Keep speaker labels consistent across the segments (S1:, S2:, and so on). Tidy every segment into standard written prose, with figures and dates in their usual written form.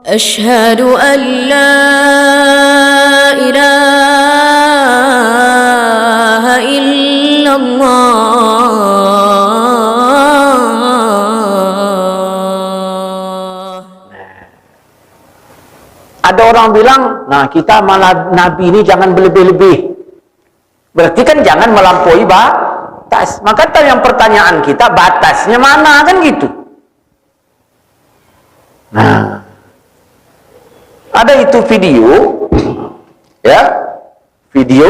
S1: أشهد أن لا إله إلا الله.
S2: Ada orang bilang, nah kita malah Nabi ini jangan berlebih-lebih. Berarti kan jangan melampaui batas. Maka yang pertanyaan kita, batasnya mana, kan gitu. Nah, ada itu video, ya, video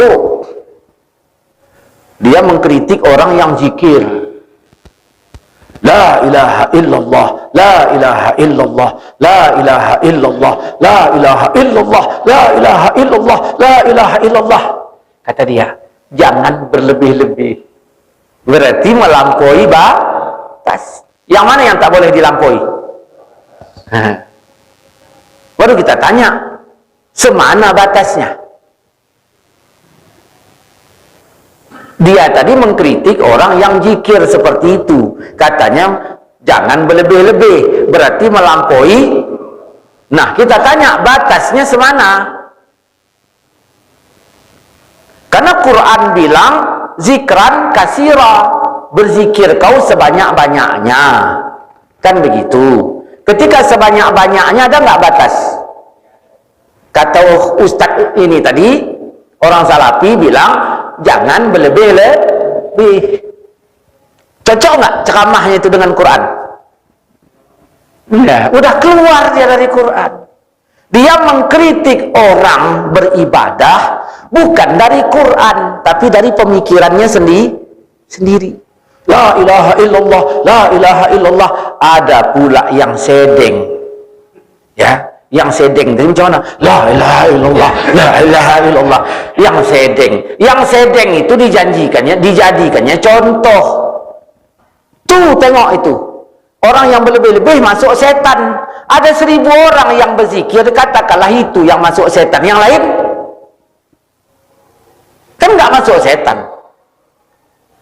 S2: dia mengkritik orang yang zikir, la ilaha illallah, la ilaha illallah, la ilaha illallah, la ilaha illallah, la ilaha illallah, la ilaha illallah. Kata dia, jangan berlebih-lebih, berarti melampaui batas. Yang mana yang tak boleh dilampaui? Baru kita tanya, semana batasnya? Dia tadi mengkritik orang yang zikir seperti itu. Katanya, jangan berlebih-lebih, berarti melampaui. Nah, kita tanya, batasnya semana? Karena Quran bilang, zikran kasira, berzikir kau sebanyak-banyaknya. Kan begitu. Ketika sebanyak-banyaknya, ada nggak batas? Kata Ustadz ini tadi, orang Salafi bilang, jangan berlebih-lebih. Cocok nggak ceramahnya itu dengan Quran? Ya, udah keluar dia dari Quran. Dia mengkritik orang beribadah bukan dari Quran, tapi dari pemikirannya sendiri. La ilaha illallah, la ilaha illallah. Ada pula yang sedeng, ya, yang sedeng itu macam mana? La ilaha illallah, la ilaha illallah. Yang sedeng itu dijadikannya contoh. Tuh tengok itu, orang yang berlebih-lebih masuk setan. Ada 1000 orang yang berzikir, katakanlah itu yang masuk setan, yang lain kan nggak masuk setan.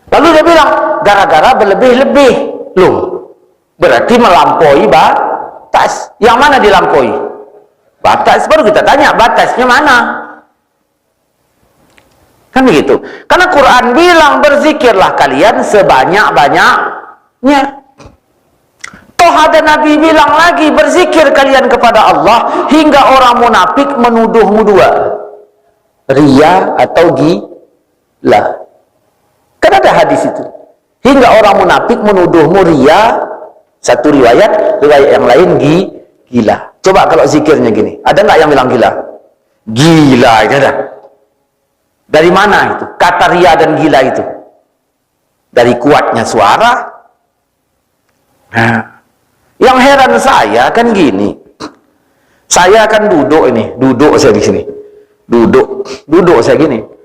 S2: Lalu dia bilang, gara-gara berlebih-lebih. Loh, berarti melampaui batas. Yang mana dilampaui? Batas. Baru kita tanya, batasnya mana? Kan begitu. Karena Quran bilang, berzikirlah kalian sebanyak-banyaknya. Toh ada Nabi bilang lagi, berzikir kalian kepada Allah hingga orang munafik menuduhmu dua, ria atau gila. Kan ada hadis itu, hingga orang munafik menuduhmu ria. Satu riwayat yang lain gila. Coba kalau zikirnya gini, ada nggak yang bilang gila? Gila itu ada. Dari mana itu kata ria dan gila itu? Dari kuatnya suara. Nah, yang heran saya kan gini, saya akan duduk saya di sini, duduk saya gini.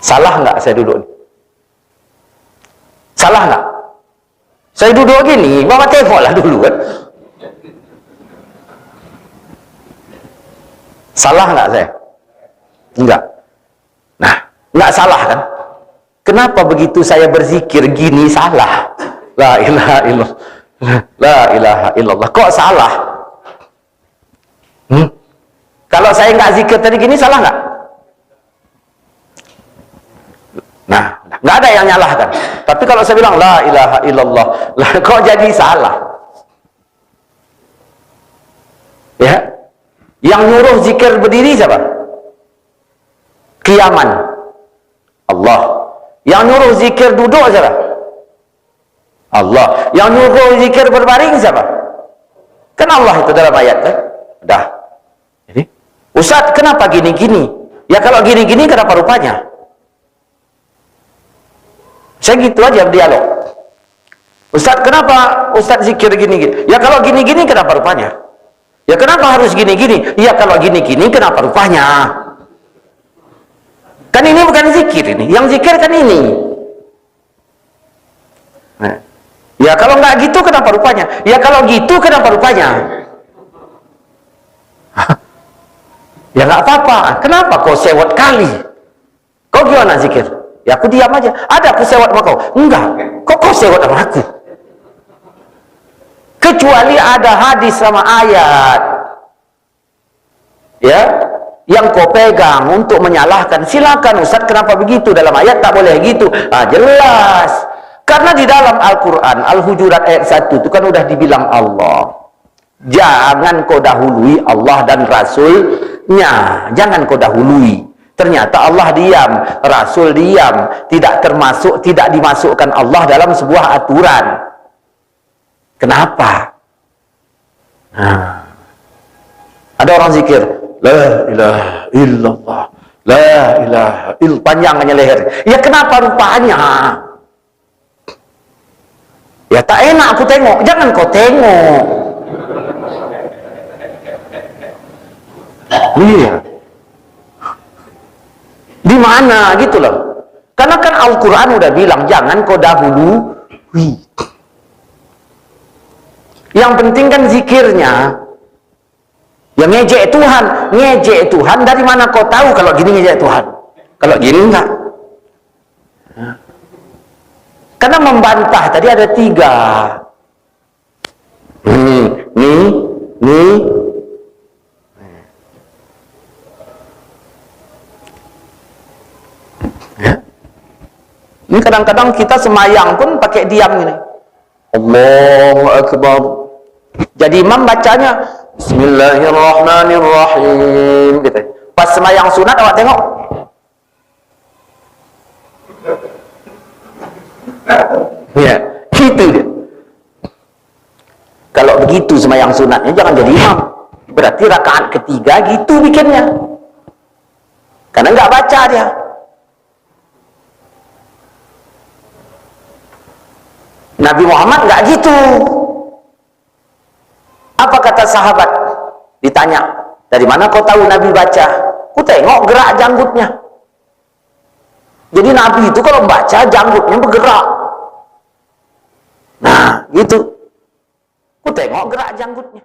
S2: Salah nggak saya duduk? Salah nggak? Saya duduk gini, Bapak tengoklah dulu kan. Salah nggak saya? Enggak. Nah, nggak salah kan? Kenapa begitu saya berzikir gini salah? La ilaha illallah, la ilaha illallah. Kok salah? Kalau saya nggak zikir tadi gini salah nggak? Nah, nggak ada yang nyalahkan. Tapi kalau saya bilang la ilaha illallah, lah kok jadi salah? Ya, yang nyuruh zikir berdiri siapa? Qiyaman, Allah. Yang nyuruh zikir duduk siapa? Allah. Yang nyuruh zikir berbaring siapa? Kan Allah itu dalam ayat kan? Dah. Jadi, Ustaz kenapa gini-gini? Ya kalau gini-gini kenapa rupanya? Saya gitu aja dialog. Ustaz kenapa Ustaz zikir gini-gini? Ya kalau gini-gini kenapa rupanya? Ya kenapa harus gini-gini? Ya kalau gini-gini kenapa rupanya? Kan ini bukan zikir ini. Yang zikir kan ini. Nah, ya kalau nggak gitu kenapa rupanya? Ya kalau gitu kenapa rupanya? Ya nggak apa-apa. Kenapa kau sewot kali? Kau gimana zikir? Ya aku diam aja. Ada aku sewot sama kau? Enggak. Kok kau sewot sama aku? kecuali ada hadis sama ayat ya yang kau pegang untuk menyalahkan. Silakan Ustaz, kenapa begitu? Dalam ayat tak boleh gitu. Jelas, karena di dalam Al-Quran Al-Hujurat ayat 1 itu kan udah dibilang Allah, jangan kau dahului Allah dan Rasulnya, jangan kau dahului. Ternyata Allah diam, Rasul diam, tidak dimasukkan Allah dalam sebuah aturan. Kenapa? Ada orang zikir la ilaha illallah, la ilaha illallah, panjangnya leher. Ya kenapa rupanya? Ya tak enak aku tengok. Jangan kau tengok. Iya. Di mana gitu loh. Karena kan Al-Quran udah bilang jangan kau dahului. Yang penting kan zikirnya. Yang ngejek Tuhan dari mana kau tahu kalau gini ngejek Tuhan? Kalau gini enggak. Karena membantah tadi ada 3. Nih. Ya. Ini kadang-kadang kita semayang pun pakai diam ini. Allahu Akbar. Jadi imam bacanya Bismillahirrahmanirrahim gitu. Pas semayang sunat awak tengok. Ya, gitu dia. Kalau begitu semayang sunatnya jangan jadi imam. Berarti rakaat ketiga gitu bikinnya. Karena nggak baca dia. Nabi Muhammad nggak gitu. Apa kata sahabat? Ditanya, dari mana kau tahu Nabi baca? Ku tengok gerak janggutnya. Jadi Nabi itu kalau baca janggutnya bergerak. Nah, gitu. Ku tengok gerak janggutnya.